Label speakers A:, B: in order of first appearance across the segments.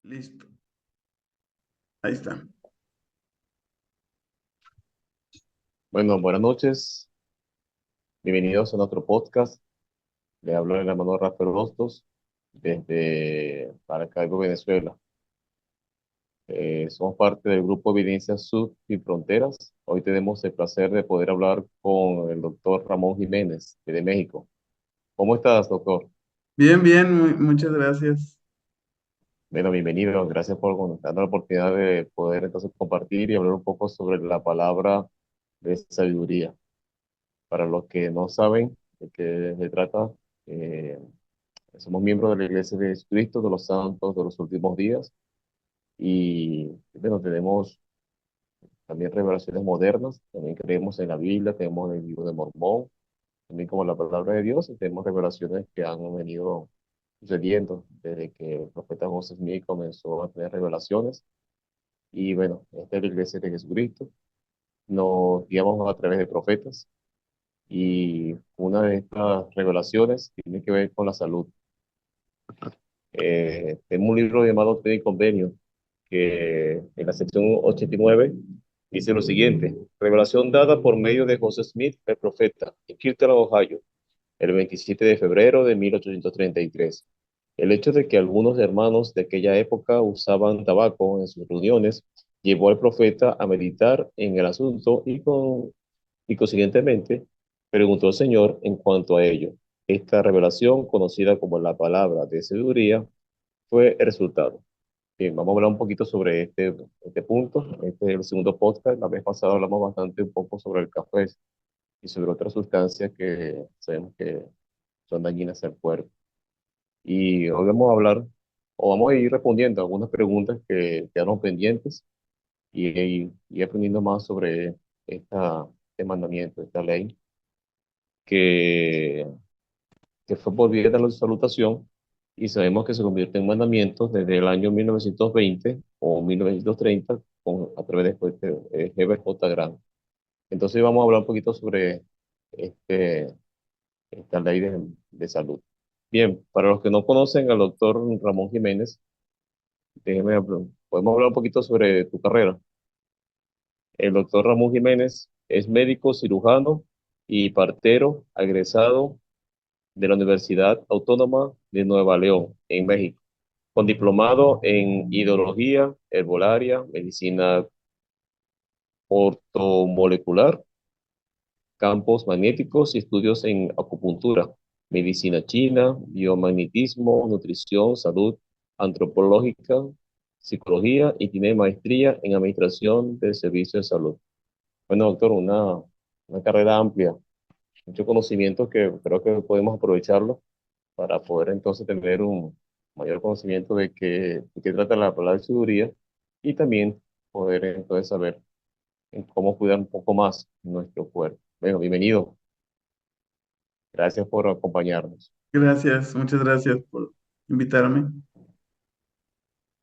A: Listo, ahí está.
B: Bueno, buenas noches, bienvenidos a nuestro podcast. Le hablo el hermano Rafael Hostos desde Maracaibo, Venezuela. Somos parte del grupo Evidencias Sud y Fronteras. Hoy tenemos el placer de poder hablar con el doctor Ramón Jiménez, de México. ¿Cómo estás, doctor?
A: Bien, bien, muchas gracias.
B: Bueno, bienvenido. Gracias por darnos la oportunidad de poder entonces compartir y hablar un poco sobre la palabra de sabiduría. Para los que no saben de qué se trata, eh, somos miembros de la Iglesia de Jesucristo de los Santos de los Últimos Días y bueno, tenemos también revelaciones modernas, también creemos en la Biblia, tenemos el libro de Mormón, también como la palabra de Dios y tenemos revelaciones que han venido sucediendo desde que el profeta José Smith comenzó a tener revelaciones y bueno, esta es la Iglesia de Jesucristo, nos guiamos a través de profetas y una de estas revelaciones tiene que ver con la salud. Tengo un libro llamado Fe y Convenio, que en la sección 89 dice lo siguiente: revelación dada por medio de José Smith, el profeta, en Kirtland, Ohio, el 27 de febrero de 1833. El hecho de que algunos hermanos de aquella época usaban tabaco en sus reuniones llevó al profeta a meditar en el asunto y consiguientemente preguntó al Señor en cuanto a ello. Esta revelación, conocida como la palabra de sabiduría, fue el resultado. Bien, vamos a hablar un poquito sobre este punto. Este es el segundo podcast. La vez pasada hablamos bastante un poco sobre el café y sobre otras sustancias que sabemos que son dañinas al cuerpo. Y hoy vamos a hablar, o vamos a ir respondiendo a algunas preguntas que quedaron pendientes y aprendiendo más sobre este mandamiento, esta ley, que, que fue por vía de la salutación y sabemos que se convierte en mandamiento desde el año 1920 o 1930 a través de Herbert J. Grant. Entonces vamos a hablar un poquito sobre este, esta ley de salud. Bien, para los que no conocen al doctor Ramón Jiménez, podemos hablar un poquito sobre tu carrera. El doctor Ramón Jiménez es médico cirujano y partero egresado de la Universidad Autónoma de Nueva León, en México, con diplomado en hidrología, herbolaria, medicina ortomolecular, campos magnéticos y estudios en acupuntura, medicina china, biomagnetismo, nutrición, salud antropológica, psicología y tiene maestría en administración del servicio de salud. Bueno, doctor, una carrera amplia, mucho conocimiento que creo que podemos aprovecharlo para poder entonces tener un mayor conocimiento de qué trata la palabra de sabiduría y también poder entonces saber en cómo cuidar un poco más nuestro cuerpo. Bueno, bienvenido. Gracias por acompañarnos.
A: Gracias, muchas gracias por invitarme.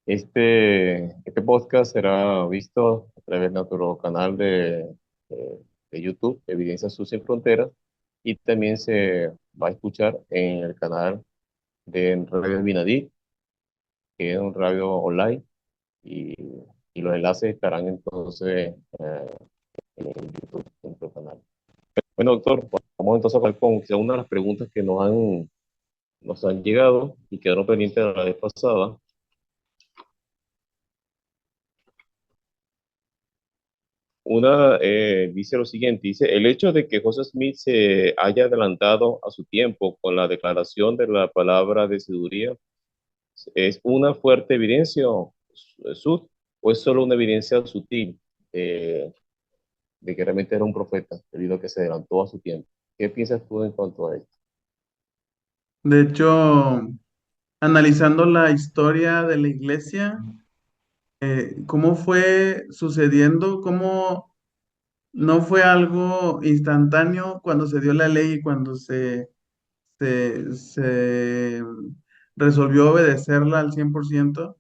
B: Este podcast será visto a través de nuestro canal de YouTube, Evidencias Sus Sin Fronteras, y también se va a escuchar en el canal de Radio Vinadí, que es un radio online, y, y los enlaces estarán entonces en YouTube, en nuestro canal. Bueno, doctor, vamos entonces a ver con quizá una de las preguntas que nos han llegado y quedaron pendientes de la vez pasada. Una dice lo siguiente, dice, el hecho de que José Smith se haya adelantado a su tiempo con la declaración de la palabra de sabiduría es una fuerte evidencia o es solo una evidencia sutil de que realmente era un profeta, debido a que se adelantó a su tiempo. ¿Qué piensas tú en cuanto a esto?
A: De hecho, analizando la historia de la iglesia, cómo fue sucediendo, cómo no fue algo instantáneo cuando se dio la ley y cuando se resolvió obedecerla al 100%,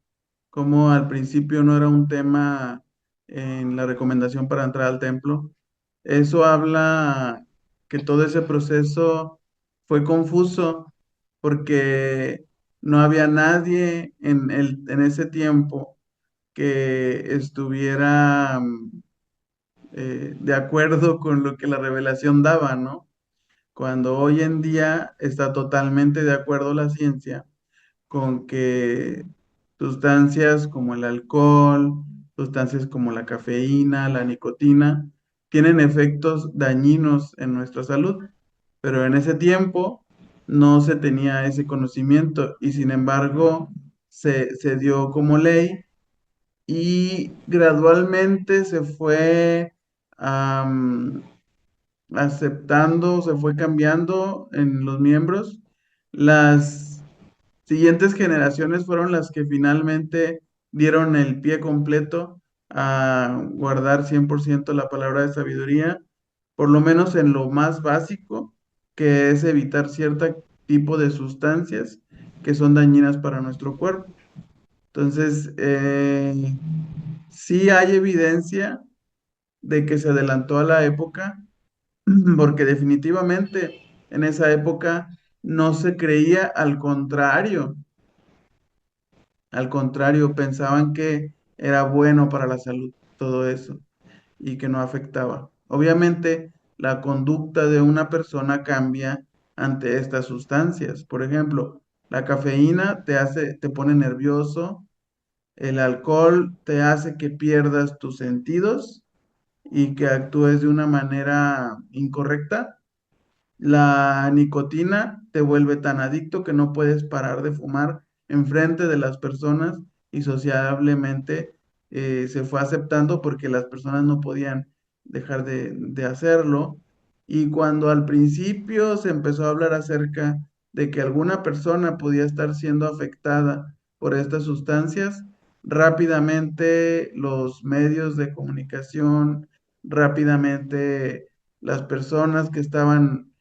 A: como al principio no era un tema en la recomendación para entrar al templo. Eso habla que todo ese proceso fue confuso porque no había nadie en ese tiempo que estuviera de acuerdo con lo que la revelación daba, ¿no? Cuando hoy en día está totalmente de acuerdo la ciencia con que sustancias como el alcohol, sustancias como la cafeína, la nicotina, tienen efectos dañinos en nuestra salud, pero en ese tiempo no se tenía ese conocimiento y sin embargo se dio como ley y gradualmente se fue aceptando, se fue cambiando en los miembros. Las siguientes generaciones fueron las que finalmente dieron el pie completo a guardar 100% la palabra de sabiduría, por lo menos en lo más básico, que es evitar cierto tipo de sustancias que son dañinas para nuestro cuerpo. Entonces, sí hay evidencia de que se adelantó a la época, porque definitivamente en esa época no se creía, al contrario, pensaban que era bueno para la salud todo eso y que no afectaba. Obviamente, la conducta de una persona cambia ante estas sustancias. Por ejemplo, la cafeína te pone nervioso, el alcohol te hace que pierdas tus sentidos y que actúes de una manera incorrecta. La nicotina te vuelve tan adicto que no puedes parar de fumar enfrente de las personas y sociablemente se fue aceptando porque las personas no podían dejar de hacerlo. Y cuando al principio se empezó a hablar acerca de que alguna persona podía estar siendo afectada por estas sustancias, rápidamente los medios de comunicación, rápidamente las personas que estaban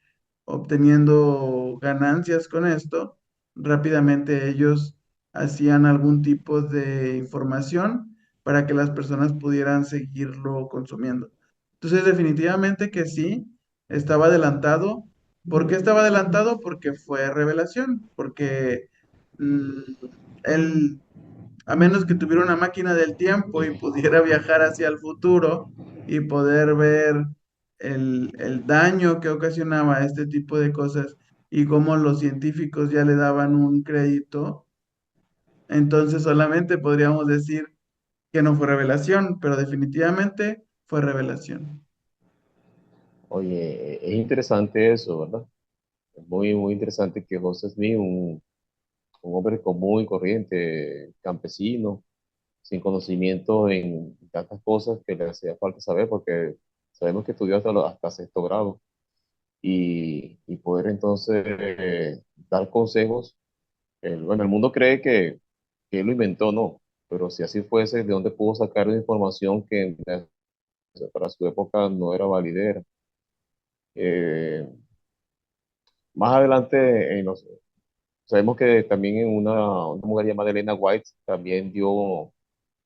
A: obteniendo ganancias con esto, rápidamente ellos hacían algún tipo de información para que las personas pudieran seguirlo consumiendo. Entonces, definitivamente que sí, estaba adelantado. ¿Por qué estaba adelantado? Porque fue revelación, porque mm, él, a menos que tuviera una máquina del tiempo y pudiera viajar hacia el futuro y poder ver el daño que ocasionaba este tipo de cosas y cómo los científicos ya le daban un crédito, entonces solamente podríamos decir que no fue revelación, pero definitivamente fue revelación.
B: Oye, es interesante eso, ¿verdad? Es muy, muy interesante que José Smith, un hombre común y corriente, campesino, sin conocimiento en tantas cosas que le hacía falta saber, porque sabemos que estudió hasta sexto grado, y poder entonces dar consejos. Bueno, el mundo cree que él lo inventó, no, pero si así fuese, ¿de dónde pudo sacar una información que para su época no era validera? Eh, Más adelante, sabemos que también en una mujer llamada Elena White también dio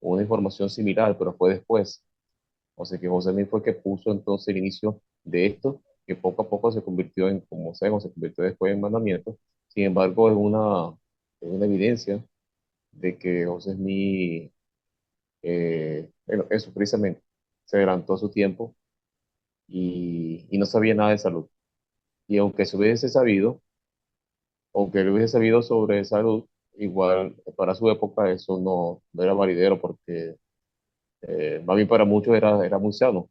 B: una información similar, pero fue después. O sea que José Smith fue el que puso entonces el inicio de esto, que poco a poco se convirtió en, como sabemos, se convirtió después en mandamiento. Sin embargo, es una evidencia de que José Smith, bueno, eso precisamente, se adelantó a su tiempo y no sabía nada de salud. Y aunque él hubiese sabido sobre salud, igual para su época eso no era validero porque más bien para muchos era muy sano.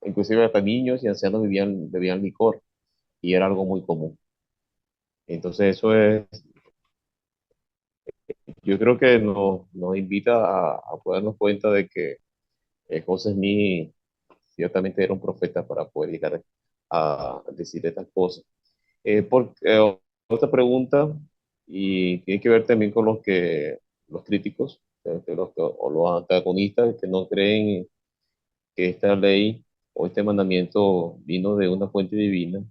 B: Inclusive hasta niños y ancianos bebían licor y era algo muy común. Entonces yo creo que nos invita a darnos cuenta de que José Smith ciertamente era un profeta para poder llegar a decir estas cosas. Otra pregunta, y tiene que ver también con los críticos, o los antagonistas que no creen que esta ley o este mandamiento vino de una fuente divina.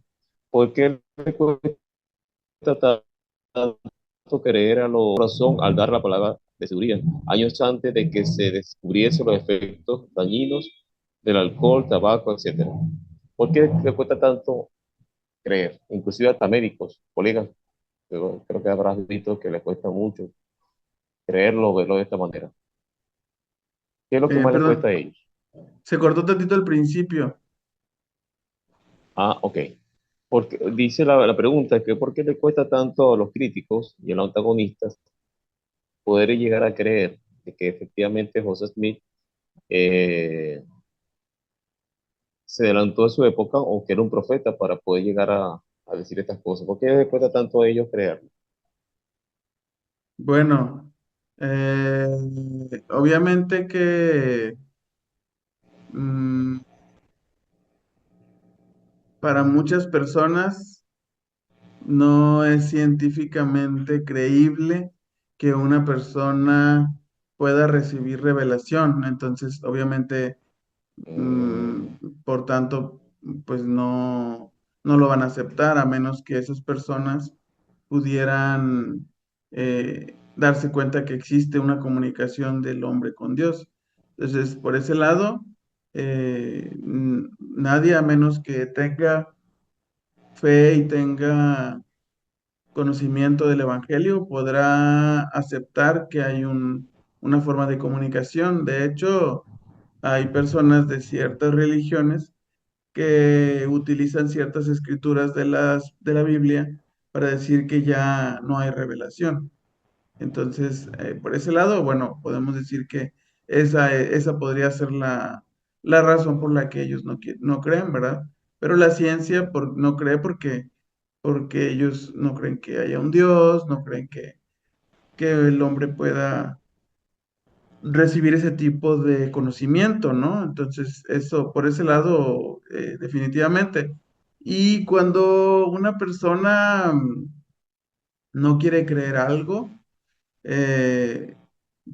B: ¿Por qué le cuesta tanto creer a la razón al dar la palabra de seguridad, años antes de que se descubriesen los efectos dañinos del alcohol, tabaco, etcétera? ¿Por qué le cuesta tanto creer? Inclusive hasta médicos, colegas, Pero creo que habrás visto que les cuesta mucho creerlo, verlo de esta manera. ¿Qué es lo que más les cuesta a
A: Perdón,
B: ellos?
A: se cortó tantito al principio.
B: Ah, ok. Porque dice la pregunta que ¿por qué le cuesta tanto a los críticos y a los antagonistas poder llegar a creer de que efectivamente José Smith eh, se adelantó a su época o que era un profeta para poder llegar a decir estas cosas? ¿Por qué les cuesta tanto a ellos creerlo?
A: Bueno, obviamente que mm, para muchas personas no es científicamente creíble que una persona pueda recibir revelación. Entonces, obviamente,
B: Mm,
A: por tanto, pues no lo van a aceptar a menos que esas personas pudieran darse cuenta que existe una comunicación del hombre con Dios. Entonces, por ese lado, nadie a menos que tenga fe y tenga conocimiento del Evangelio podrá aceptar que hay una forma de comunicación. De hecho, hay personas de ciertas religiones que utilizan ciertas escrituras de la Biblia para decir que ya no hay revelación. Entonces, por ese lado, bueno, podemos decir que esa podría ser la razón por la que ellos no creen, ¿verdad? Pero la ciencia no cree porque ellos no creen que haya un Dios, no creen que el hombre pueda recibir ese tipo de conocimiento, ¿no? Entonces, eso, por ese lado, definitivamente. Y cuando una persona no quiere creer algo, eh,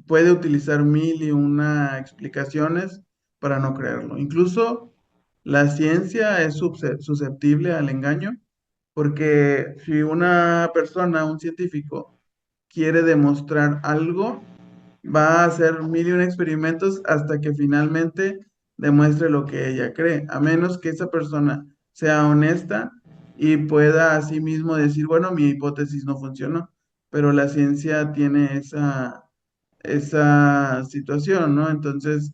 A: puede utilizar mil y una explicaciones para no creerlo. Incluso la ciencia es susceptible al engaño, porque si una persona, un científico, quiere demostrar algo, va a hacer mil y un experimentos hasta que finalmente demuestre lo que ella cree, a menos que esa persona sea honesta y pueda asimismo decir, bueno, mi hipótesis no funcionó, pero la ciencia tiene esa situación, ¿no? Entonces,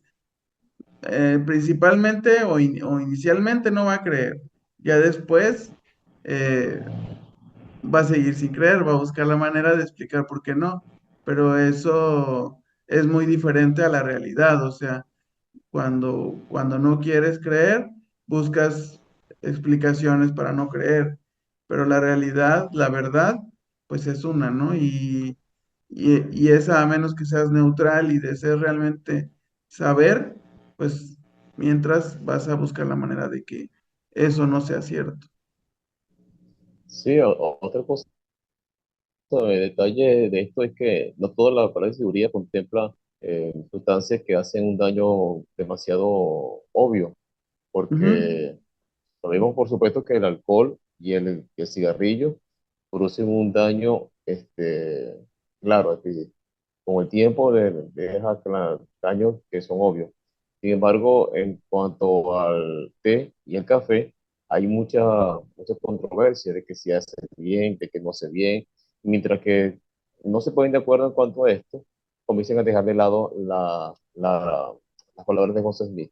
A: principalmente o inicialmente no va a creer, ya después eh, va a seguir sin creer, va a buscar la manera de explicar por qué no, pero eso es muy diferente a la realidad, o sea, cuando no quieres creer, buscas explicaciones para no creer, pero la realidad, la verdad, pues es una, ¿no? Y esa, a menos que seas neutral y desees realmente saber, pues mientras vas a buscar la manera de que eso no sea cierto.
B: sí, otra cosa, detalle de esto es que no toda la palabra de seguridad contempla sustancias que hacen un daño demasiado obvio,
A: Ujú,
B: porque sabemos por supuesto que el alcohol y el cigarrillo producen un daño, claro, con el tiempo deja daños que son obvios. Sin embargo, en cuanto al té y el café, hay mucha controversia de que si hace bien, de que no hace bien, mientras que no se ponen de acuerdo en cuanto a esto, comienzan a dejar de lado las palabras de José Smith.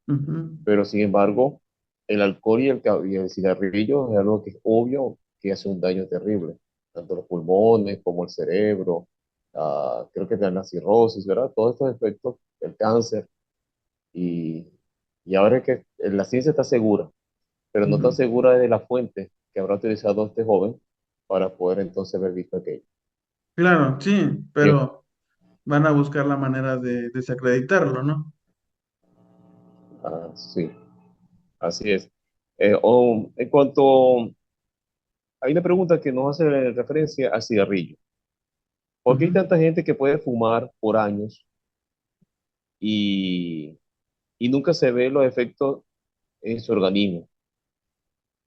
A: ujú,
B: Pero sin embargo, el alcohol y el cigarrillo es algo que es obvio que hace un daño terrible, tanto los pulmones como el cerebro, creo que te la cirrosis, ¿verdad? Todos estos efectos, el cáncer, y, y ahora es que la ciencia está segura, pero no tan
A: ujú.
B: segura de la fuente que habrá utilizado este joven para poder entonces haber visto aquello.
A: Claro, sí,
B: Bien,
A: pero van a buscar la manera de desacreditarlo, ¿no?
B: sí, así es. En cuanto, hay una pregunta que nos hace referencia al cigarrillo. ¿Por qué hay
A: Ujú,
B: tanta gente que puede fumar por años y, y nunca se ve los efectos en su organismo?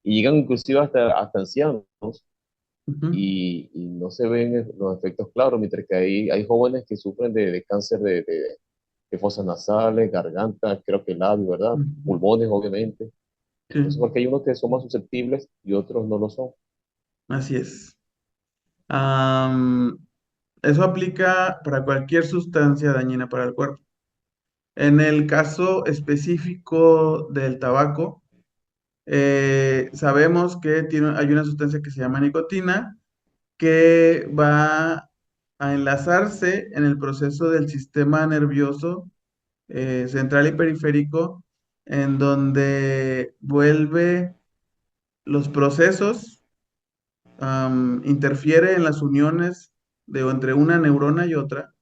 B: Y llegan inclusive hasta ancianos
A: ujú,
B: y no se ven los efectos claros, mientras que hay jóvenes que sufren de cáncer de fosas nasales, garganta, creo que labio, ¿verdad?
A: ujú.
B: Pulmones, obviamente.
A: Sí,
B: Entonces, porque hay unos que son más susceptibles y otros no lo son.
A: así es. Am, Eso aplica para cualquier sustancia dañina para el cuerpo. En el caso específico del tabaco, sabemos que hay una sustancia que se llama nicotina que va a enlazarse en el proceso del sistema nervioso central y periférico, en donde vuelve los procesos, interfiere en las uniones entre una neurona y otra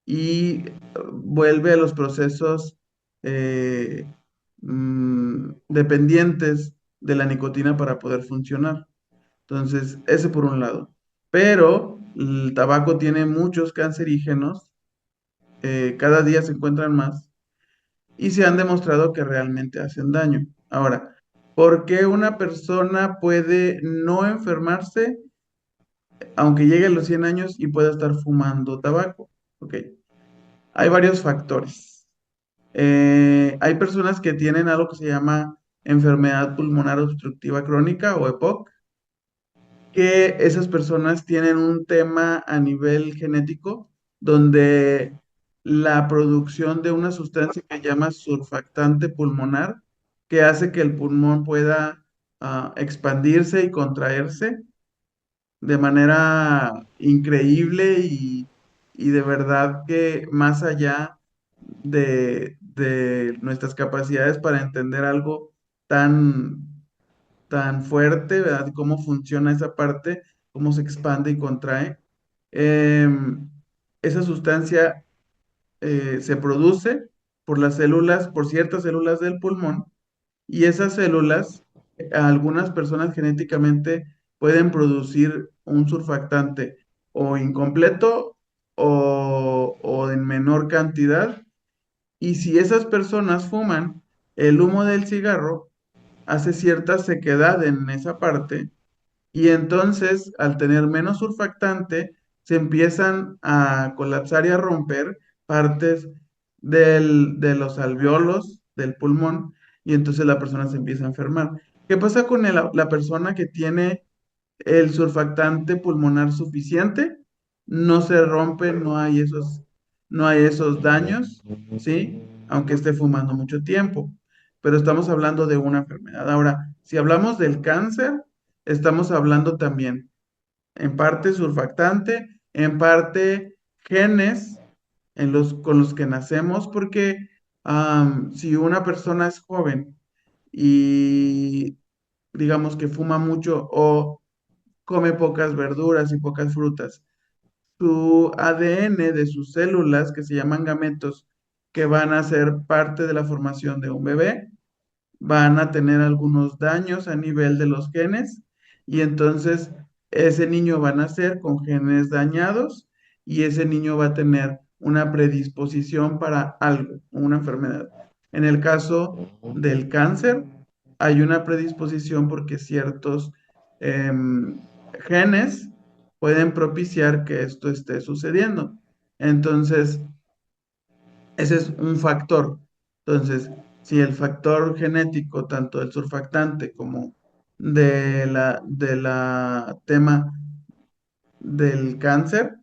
A: y vuelve a los procesos eh, dependientes de la nicotina para poder funcionar. Entonces, ese por un lado. Pero el tabaco tiene muchos cancerígenos, cada día se encuentran más y se han demostrado que realmente hacen daño. Ahora, ¿por qué una persona puede no enfermarse aunque llegue a los 100 años y pueda estar fumando tabaco? Ok, hay varios factores. Hay personas que tienen algo que se llama enfermedad pulmonar obstructiva crónica o EPOC, que esas personas tienen un tema a nivel genético donde la producción de una sustancia que llama surfactante pulmonar, que hace que el pulmón pueda expandirse y contraerse de manera increíble y de verdad que más allá de nuestras capacidades para entender algo tan tan fuerte, ¿verdad? Y cómo funciona esa parte, cómo se expande y contrae. Em, Esa sustancia se produce por las células, por ciertas células del pulmón, y esas células, algunas personas genéticamente pueden producir un surfactante o incompleto o en menor cantidad, y si esas personas fuman, el humo del cigarro hace cierta sequedad en esa parte y entonces al tener menos surfactante se empiezan a colapsar y a romper partes de los alveolos del pulmón y entonces la persona se empieza a enfermar. ¿Qué pasa con la persona que tiene el surfactante pulmonar suficiente? No se rompe, no hay esos daños, ¿sí? Aunque esté fumando mucho tiempo. Pero estamos hablando de una enfermedad. Ahora, si hablamos del cáncer, estamos hablando también en parte surfactante, en parte genes con los que nacemos, porque si una persona es joven y digamos que fuma mucho o come pocas verduras y pocas frutas, su ADN de sus células, que se llaman gametos, que van a ser parte de la formación de un bebé, van a tener algunos daños a nivel de los genes y entonces ese niño va a nacer con genes dañados y ese niño va a tener una predisposición para algo, una enfermedad. En el caso del cáncer, hay una predisposición porque ciertos genes pueden propiciar que esto esté sucediendo. Entonces, ese es un factor. Entonces, si el factor genético, tanto del surfactante como de la tema del cáncer,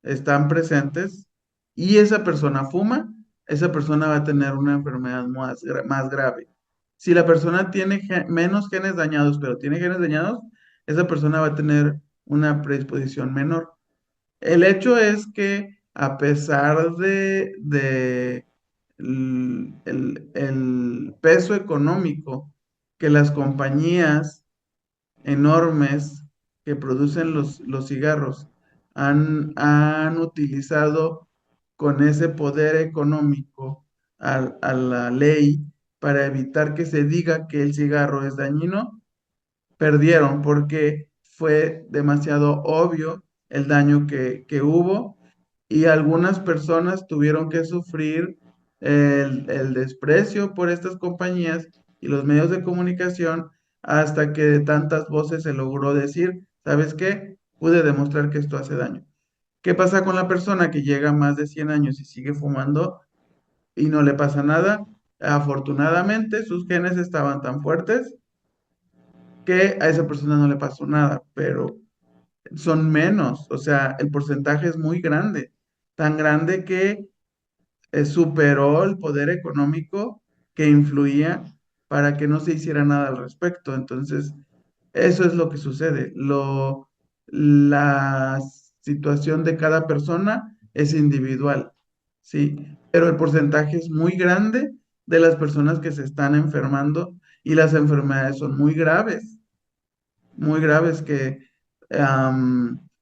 A: están presentes y esa persona fuma, esa persona va a tener una enfermedad más grave. Si la persona tiene menos genes dañados, pero tiene genes dañados, esa persona va a tener una predisposición menor. El hecho es que a pesar de el peso económico que las compañías enormes que producen los cigarros han utilizado con ese poder económico a la ley para evitar que se diga que el cigarro es dañino, perdieron porque fue demasiado obvio el daño que hubo y algunas personas tuvieron que sufrir el desprecio por estas compañías y los medios de comunicación hasta que de tantas voces se logró decir, ¿sabes qué? Pude demostrar que esto hace daño. ¿Qué pasa con la persona que llega a más de 100 años y sigue fumando y no le pasa nada? Afortunadamente, sus genes estaban tan fuertes que a esa persona no le pasó nada, pero son menos, o sea, el porcentaje es muy grande, tan grande que superó el poder económico que influía para que no se hiciera nada al respecto. Entonces, eso es lo que sucede. La situación de cada persona es individual, ¿sí? Pero el porcentaje es muy grande de las personas que se están enfermando y las enfermedades son muy graves que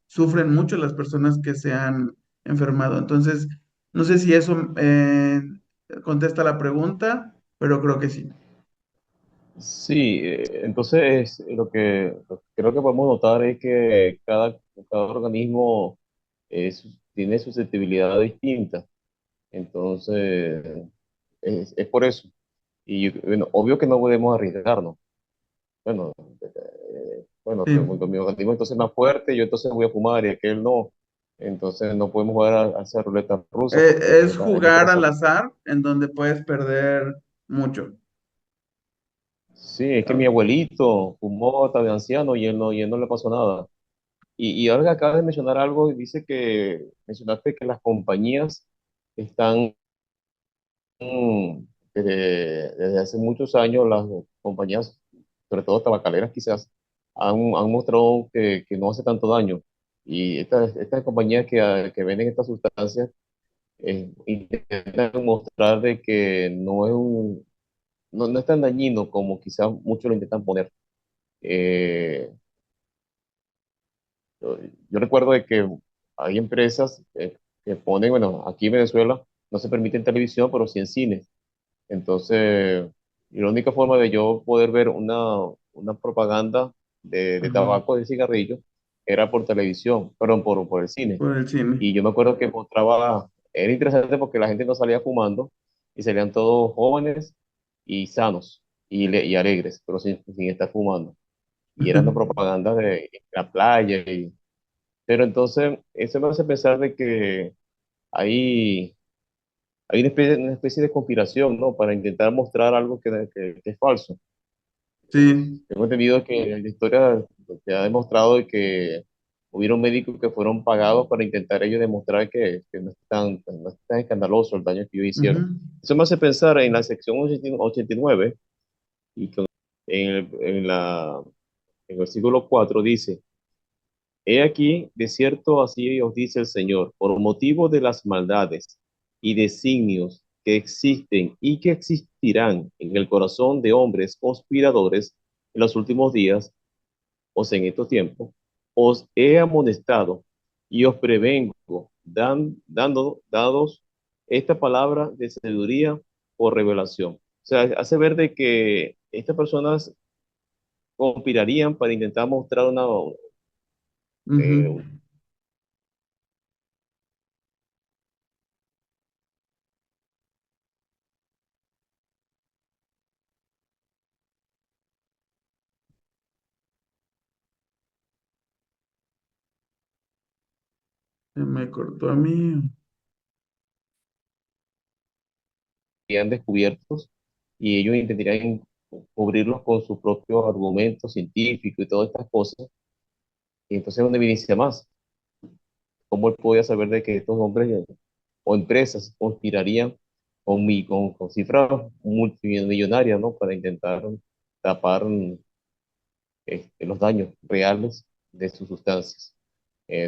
A: sufren mucho las personas que se han enfermado. Entonces, no sé si eso contesta la pregunta, pero creo que sí.
B: Sí, entonces lo que creo que podemos notar es que cada organismo tiene susceptibilidad distinta. Entonces, es por eso. Y bueno, obvio que no podemos arriesgarnos. Bueno, bueno,
A: Sí.
B: con mi organismo entonces es más fuerte, yo entonces voy a fumar y aquel no. Entonces no podemos jugar a hacer ruleta rusa porque
A: Es
B: hay muchas
A: jugar al
B: personas.
A: azar en donde puedes perder mucho.
B: Sí, es que mi
A: Ah,
B: abuelito fumó hasta de anciano y él no le pasó nada. Y ahora que acabas de mencionar algo, dice que mencionaste que las compañías están, desde hace muchos años, las compañías, sobre todo tabacaleras quizás, han mostrado que no hace tanto daño. Y estas compañías que venden estas sustancias intentan mostrar de que no es tan dañino como quizás muchos lo intentan poner. Eh, yo recuerdo de que hay empresas que ponen, bueno, aquí en Venezuela no se permite en televisión, pero sí en cine. Entonces, y la única forma de yo poder ver una propaganda de
A: ajá,
B: tabaco, de cigarrillo, era por televisión, perdón, por el cine.
A: por el cine.
B: Y yo me acuerdo que mostraba, era interesante porque la gente no salía fumando y salían todos jóvenes y sanos y alegres, pero sin estar fumando. Y eran propagandas de la playa. Pero entonces, eso me hace pensar de que hay una especie de conspiración, ¿no? Para intentar mostrar algo que es falso.
A: Sí,
B: Tengo entendido que la historia se ha demostrado de que hubieron médicos que fueron pagados para intentar ellos demostrar que no es tan escandaloso el daño que ellos hicieron.
A: ujú,
B: Eso me hace pensar en la sección 89 y que en el versículo 4 dice, He aquí, de cierto así os dice el Señor, por motivo de las maldades y designios que existen y que existirán en el corazón de hombres conspiradores en los últimos días, o sea, en estos tiempos, os he amonestado y os prevengo, dados esta palabra de sabiduría por revelación. O sea, hace ver de que estas personas conspirarían para intentar mostrar
A: ujú.
B: eh,
A: Se me cortó a mí.
B: serían descubiertos y ellos intentarían cubrirlos con sus propios argumentos científicos y todas estas cosas. Y entonces, ¿dónde inicia más? ¿Cómo él podía saber de que estos hombres o empresas conspirarían con cifras multimillonarias, ¿no? Para intentar tapar los daños reales de sus sustancias.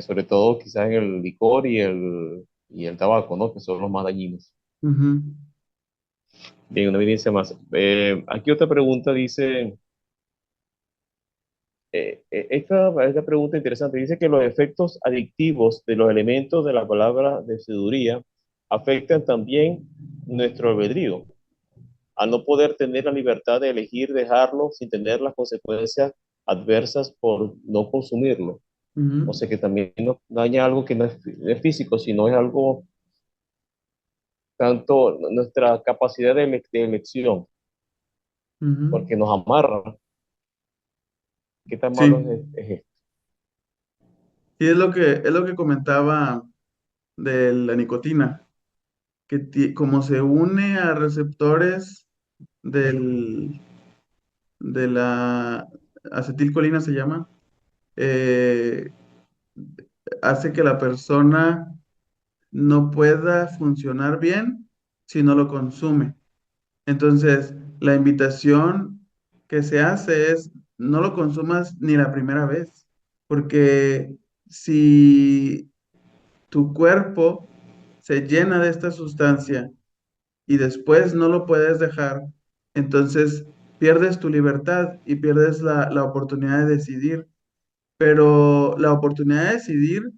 B: Sobre todo quizás en el licor y el tabaco, ¿no? Que son los más dañinos.
A: Ujú.
B: Bien, una evidencia más. Aquí otra pregunta dice, esta pregunta interesante dice que los efectos adictivos de los elementos de la palabra de sabiduría afectan también nuestro albedrío, al no poder tener la libertad de elegir dejarlo sin tener las consecuencias adversas por no consumirlo. O
A: Ujú,
B: sea que también nos daña algo que no es físico, sino es algo tanto nuestra capacidad de elección,
A: ujú.
B: porque nos amarra. ¿Qué tan malo
A: Sí,
B: es esto?
A: sí es lo que comentaba de la nicotina, que como se une a receptores del, de la acetilcolina se llama, hace que la persona no pueda funcionar bien si no lo consume. Entonces, la invitación que se hace es no lo consumas ni la primera vez, porque si tu cuerpo se llena de esta sustancia y después no lo puedes dejar, entonces pierdes tu libertad y pierdes la oportunidad de decidir. Pero la oportunidad de decidir,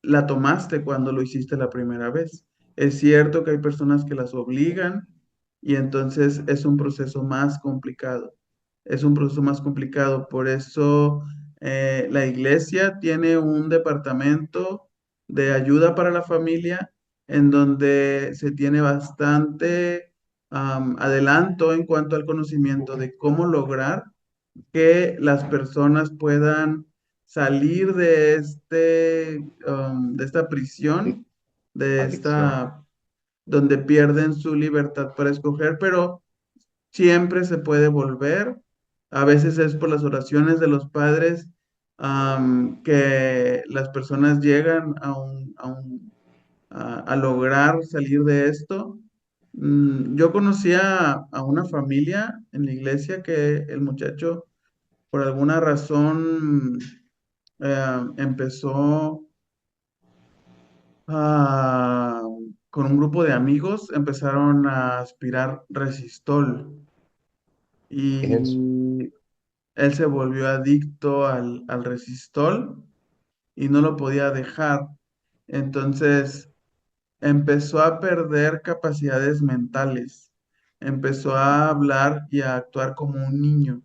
A: la tomaste cuando lo hiciste la primera vez. Es cierto que hay personas que las obligan y entonces es un proceso más complicado. Es un proceso más complicado. Por eso la iglesia tiene un departamento de ayuda para la familia en donde se tiene bastante adelanto en cuanto al conocimiento de cómo lograr que las personas puedan salir de de esta
B: Sí,
A: prisión, de
B: adicción.
A: esta, donde pierden su libertad para escoger, pero siempre se puede volver. A veces es por las oraciones de los padres, que las personas llegan a lograr salir de esto. Yo conocía a una familia en la iglesia que el muchacho por alguna razón empezó a- con un grupo de amigos, empezaron a aspirar resistol
B: ¿Qué es eso?
A: y él se volvió adicto al resistol y no lo podía dejar. Entonces empezó a perder capacidades mentales, empezó a hablar y a actuar como un niño.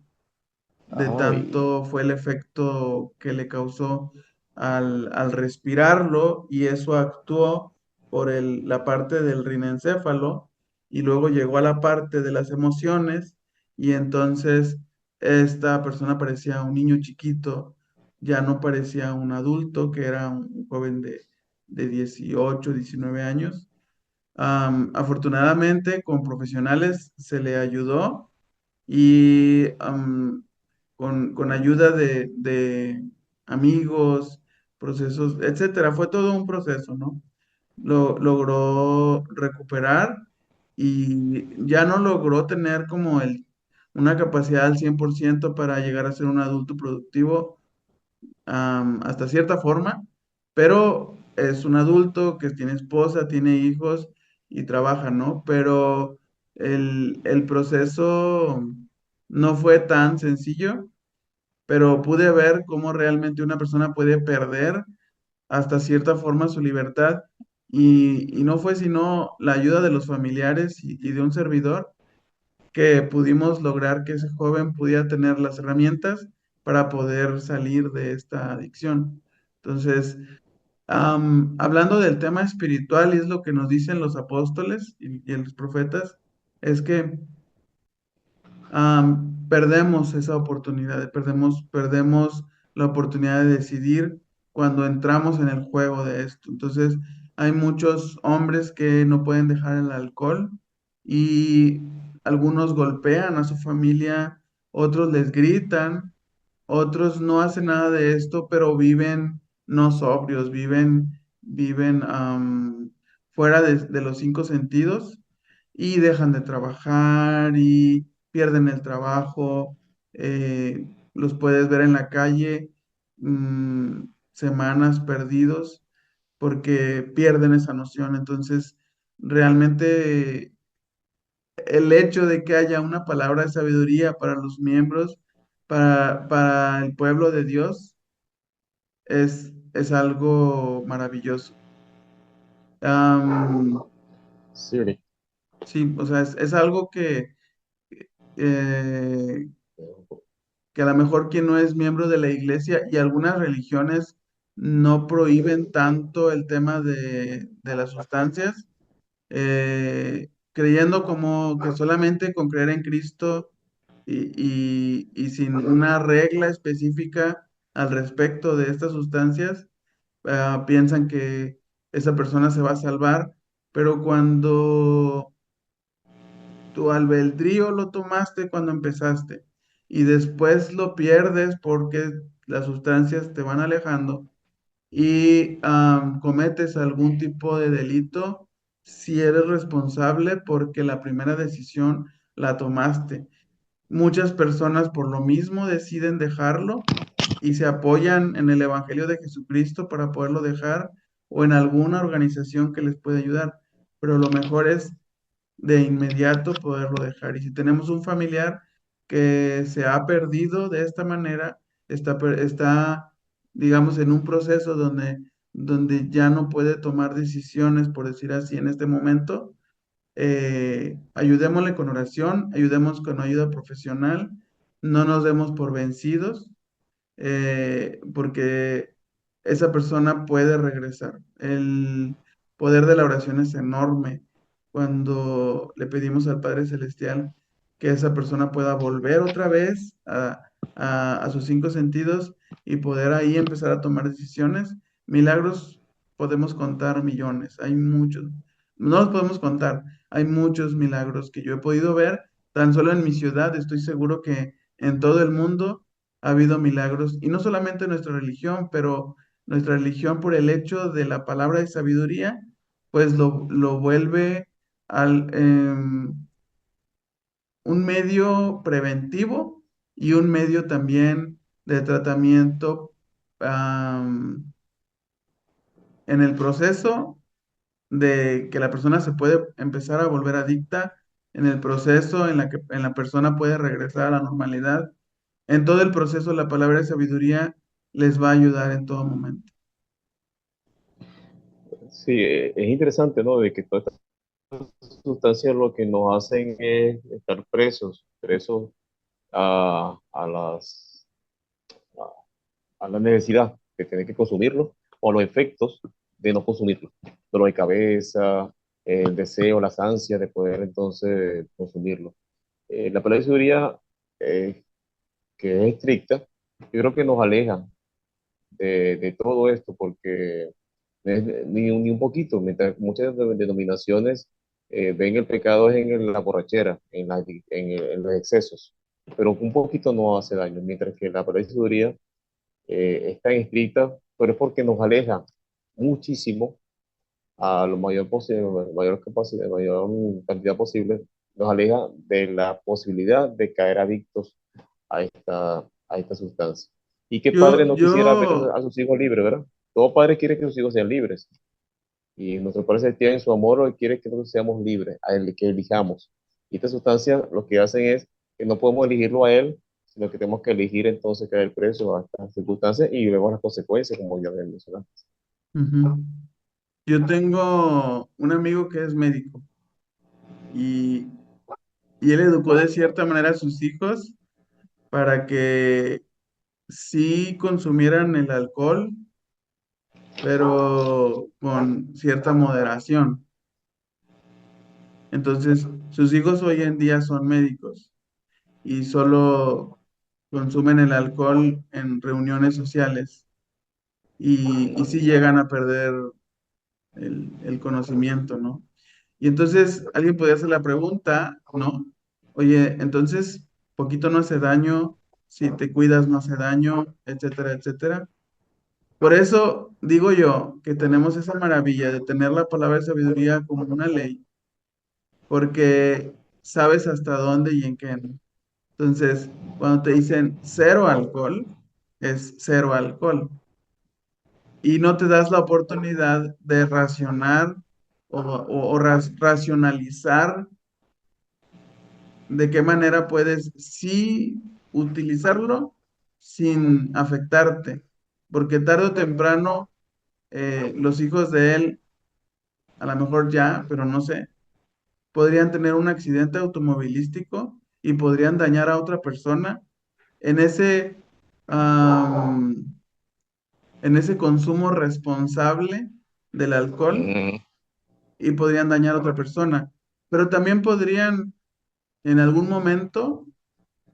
A: De
B: Ay,
A: tanto fue el efecto que le causó al respirarlo y eso actuó por la parte del rinencéfalo y luego llegó a la parte de las emociones y entonces esta persona parecía un niño chiquito, ya no parecía un adulto que era un joven de 18 19 años. Afortunadamente con profesionales se le ayudó y con ayuda de amigos, procesos, etcétera. Fue todo un proceso, ¿no? Logró recuperar y ya no logró tener como una capacidad al 100% para llegar a ser un adulto productivo, hasta cierta forma, pero es un adulto que tiene esposa, tiene hijos y trabaja, ¿no? Pero el proceso no fue tan sencillo, pero pude ver cómo realmente una persona puede perder hasta cierta forma su libertad y no fue sino la ayuda de los familiares y de un servidor que pudimos lograr que ese joven pudiera tener las herramientas para poder salir de esta adicción. Entonces, hablando del tema espiritual, y es lo que nos dicen los apóstoles y los profetas, es que perdemos esa oportunidad, perdemos la oportunidad de decidir cuando entramos en el juego de esto. Entonces, hay muchos hombres que no pueden dejar el alcohol y algunos golpean a su familia, otros les gritan, otros no hacen nada de esto, pero viven no sobrios, viven fuera de los cinco sentidos y dejan de trabajar y pierden el trabajo. Los puedes ver en la calle, semanas perdidos porque pierden esa noción. Entonces, realmente el hecho de que haya una palabra de sabiduría para los miembros, para el pueblo de Dios, es algo maravilloso. Am,
B: sí.
A: sí, o sea, es algo eh, que a lo mejor quien no es miembro de la iglesia y algunas religiones no prohíben tanto el tema de las sustancias, creyendo como que solamente con creer en Cristo y sin una regla específica al respecto de estas sustancias, piensan que esa persona se va a salvar, pero cuando tu albedrío lo tomaste cuando empezaste y después lo pierdes porque las sustancias te van alejando y cometes algún tipo de delito, si eres responsable porque la primera decisión la tomaste. Muchas personas por lo mismo deciden dejarlo y se apoyan en el Evangelio de Jesucristo para poderlo dejar o en alguna organización que les pueda ayudar. Pero lo mejor es de inmediato poderlo dejar. Y si tenemos un familiar que se ha perdido de esta manera, está, digamos, en un proceso donde ya no puede tomar decisiones, por decir así, en este momento, ayudémosle con oración, ayudemos con ayuda profesional, no nos demos por vencidos, porque esa persona puede regresar. El poder de la oración es enorme cuando le pedimos al Padre Celestial que esa persona pueda volver otra vez a sus cinco sentidos y poder ahí empezar a tomar decisiones. Milagros podemos contar millones, hay muchos, no los podemos contar, hay muchos milagros que yo he podido ver tan solo en mi ciudad, estoy seguro que en todo el mundo ha habido milagros, y no solamente nuestra religión, pero nuestra religión por el hecho de la palabra de sabiduría, pues lo vuelve un medio preventivo y un medio también de tratamiento am, en el proceso de que la persona se puede empezar a volver adicta, en el proceso en la que en la persona puede regresar a la normalidad. En todo el proceso, la palabra de sabiduría les va a ayudar en todo momento.
B: Sí, es interesante, ¿no? De que todas estas sustancias lo que nos hacen es estar presos a a la necesidad de tener que consumirlo o a los efectos de no consumirlo. Dolor de cabeza, el deseo, las ansias de poder entonces consumirlo. La palabra de seguridad, que es estricta, yo creo que nos aleja de todo esto porque ni un poquito, mientras muchas denominaciones ven el pecado es en la borrachera, en los excesos, pero un poquito no hace daño, mientras que la palabra de seguridad es tan estricta, pero es porque nos aleja muchísimo a lo mayor posible, mayor capacidad, mayor cantidad posible, nos aleja de la posibilidad de caer adictos a esta sustancia. ¿Y qué padre
A: Yo,
B: no quisiera ver
A: yo,
B: a sus hijos libres, verdad? Todo padre quiere que sus hijos sean libres. Y nuestro Padre Celestial en su amor quiere que nosotros seamos libres, que elijamos. Y esta sustancia lo que hacen es que no podemos elegirlo a Él, sino que tenemos que elegir entonces caer preso a estas circunstancias y luego las consecuencias, como ya había mencionado.
A: ujú. Yo tengo un amigo que es médico y, y él educó de cierta manera a sus hijos para que sí consumieran el alcohol, pero con cierta moderación. Entonces, sus hijos hoy en día son médicos y solo consumen el alcohol en reuniones sociales y sí llegan a perder el conocimiento, ¿no? Y entonces alguien podría hacer la pregunta, ¿no? Oye, entonces, poquito no hace daño, si te cuidas no hace daño, etcétera, etcétera. Por eso digo yo que tenemos esa maravilla de tener la palabra de sabiduría como una ley, porque sabes hasta dónde y en qué, ¿no? Entonces, cuando te dicen cero alcohol, es cero alcohol. Y no te das la oportunidad de racionar o racionalizar de qué manera puedes sí utilizarlo sin afectarte. Porque tarde o temprano los hijos de él, a lo mejor ya, pero no sé, podrían tener un accidente automovilístico y podrían dañar a otra persona en am, en ese consumo responsable del alcohol,
B: Mm,
A: y podrían dañar a otra persona. Pero también podrían, en algún momento,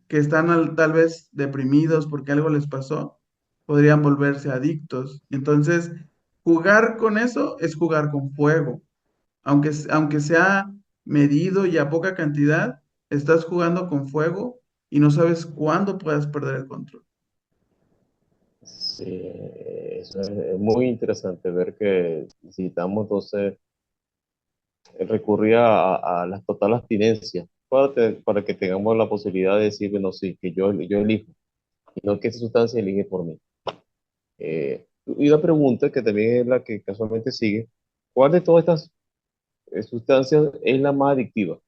A: que están tal vez deprimidos porque algo les pasó, podrían volverse adictos. Entonces, jugar con eso es jugar con fuego. Aunque sea medido y a poca cantidad, estás jugando con fuego y no sabes cuándo puedas perder el control.
B: Sí, eso es muy interesante ver que necesitamos entonces recurrir a la total abstinencia para que tengamos la posibilidad de decir, bueno, sí, que yo elijo, y no que esa sustancia elige por mí. Y una pregunta que también es la que casualmente sigue, ¿cuál de todas estas sustancias es la más adictiva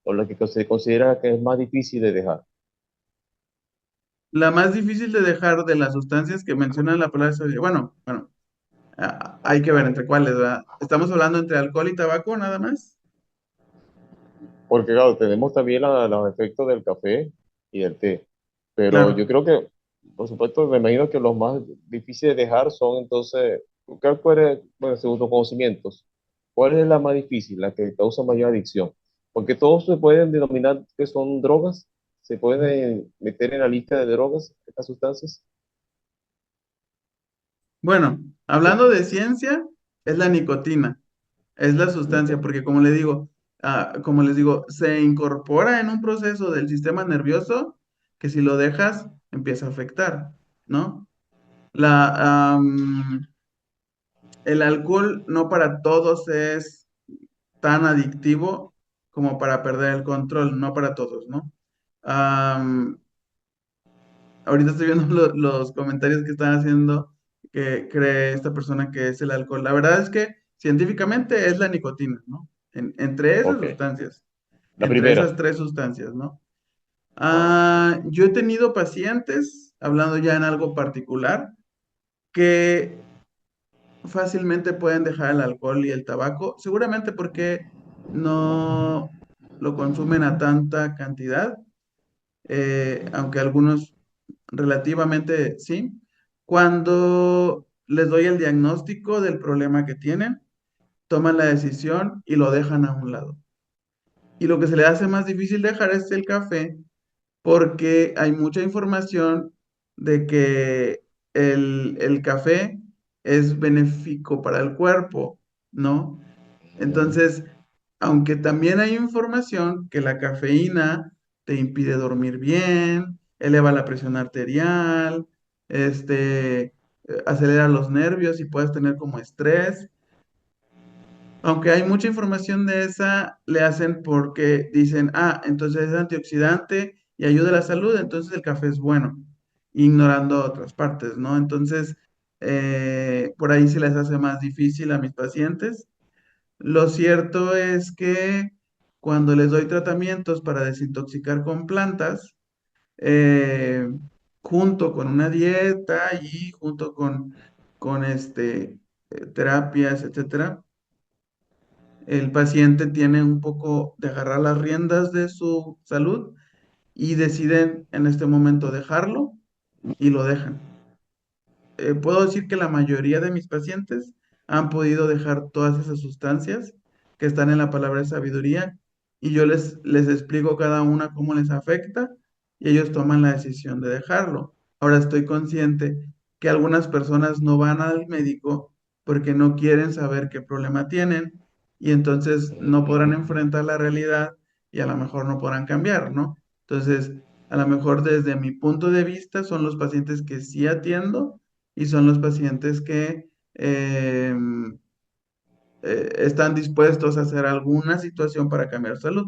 B: o la que se considera que es más difícil de dejar?
A: La más difícil de dejar de las sustancias que menciona la palabra sabiduría, bueno, hay que ver entre cuáles, ¿verdad? Estamos hablando entre alcohol y tabaco nada más.
B: Porque claro, tenemos también los efectos del café y del té, pero yo
A: Claro.
B: creo que, por supuesto, me imagino que los más difíciles de dejar son entonces, ¿cuál es, bueno, según tus conocimientos, cuál es la más difícil, la que causa mayor adicción? Porque todos se pueden denominar que son drogas, se pueden meter en la lista de drogas, estas sustancias.
A: Bueno, hablando de ciencia, es la nicotina, es la sustancia,
B: Nico.
A: porque como le digo, como les digo, se incorpora en un proceso del sistema nervioso que si lo dejas empieza a afectar, ¿no? La, el alcohol no para todos es tan adictivo como para perder el control, no para todos, ¿no? Am, Ahorita estoy viendo los comentarios que están haciendo que cree esta persona que es el alcohol. La verdad es que científicamente es la nicotina, ¿no? Entre esas
B: Ok.
A: sustancias,
B: La
A: entre
B: primera.
A: esas tres sustancias, ¿no? Yo he tenido pacientes, hablando ya en algo particular, que fácilmente pueden dejar el alcohol y el tabaco, seguramente porque no lo consumen a tanta cantidad, aunque algunos relativamente sí. Cuando les doy el diagnóstico del problema que tienen, toman la decisión y lo dejan a un lado. Y lo que se le hace más difícil dejar es el café porque hay mucha información de que el café es benéfico para el cuerpo, ¿no? Entonces, aunque también hay información que la cafeína te impide dormir bien, eleva la presión arterial, acelera los nervios y puedes tener como estrés. Aunque hay mucha información de esa, le hacen porque dicen, entonces es antioxidante y ayuda a la salud, entonces el café es bueno, ignorando otras partes, ¿no? Entonces, por ahí se les hace más difícil a mis pacientes. Lo cierto es que cuando les doy tratamientos para desintoxicar con plantas, eh, junto con una dieta y junto con terapias, etcétera, el paciente tiene un poco de agarrar las riendas de su salud y deciden en este momento dejarlo y lo dejan. Puedo decir que la mayoría de mis pacientes han podido dejar todas esas sustancias que están en la palabra de sabiduría y yo les explico cada una cómo les afecta y ellos toman la decisión de dejarlo. Ahora estoy consciente que algunas personas no van al médico porque no quieren saber qué problema tienen y entonces no podrán enfrentar la realidad y a lo mejor no podrán cambiar, ¿no? Entonces, a lo mejor desde mi punto de vista son los pacientes que sí atiendo y son los pacientes que están dispuestos a hacer alguna situación para cambiar salud.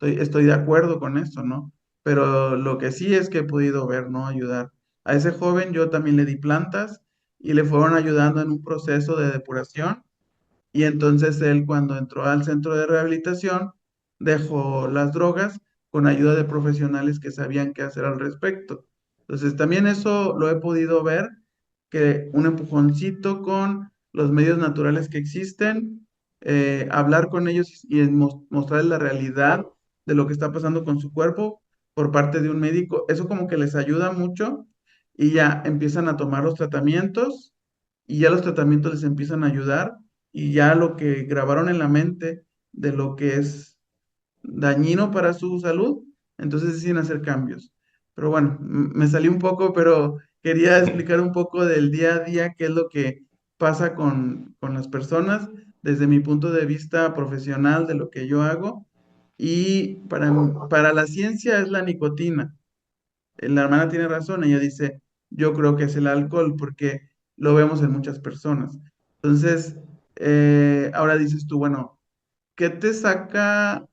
A: Estoy de acuerdo con esto, ¿no? Pero lo que sí es que he podido ver, ¿no? Ayudar. A ese joven yo también le di plantas y le fueron ayudando en un proceso de depuración y entonces él cuando entró al centro de rehabilitación dejó las drogas con ayuda de profesionales que sabían qué hacer al respecto. Entonces también eso lo he podido ver, que un empujoncito con los medios naturales que existen, hablar con ellos y mostrarles la realidad de lo que está pasando con su cuerpo por parte de un médico, eso como que les ayuda mucho y ya empiezan a tomar los tratamientos y ya los tratamientos les empiezan a ayudar y ya lo que grabaron en la mente de lo que es dañino para su salud, entonces deciden hacer cambios. Pero bueno, me salí un poco, pero quería explicar un poco del día a día, qué es lo que pasa con las personas desde mi punto de vista profesional de lo que yo hago. Y para la ciencia es la nicotina. La hermana tiene razón, ella dice, yo creo que es el alcohol, porque lo vemos en muchas personas. Entonces, ahora dices tú, bueno, ¿qué te saca?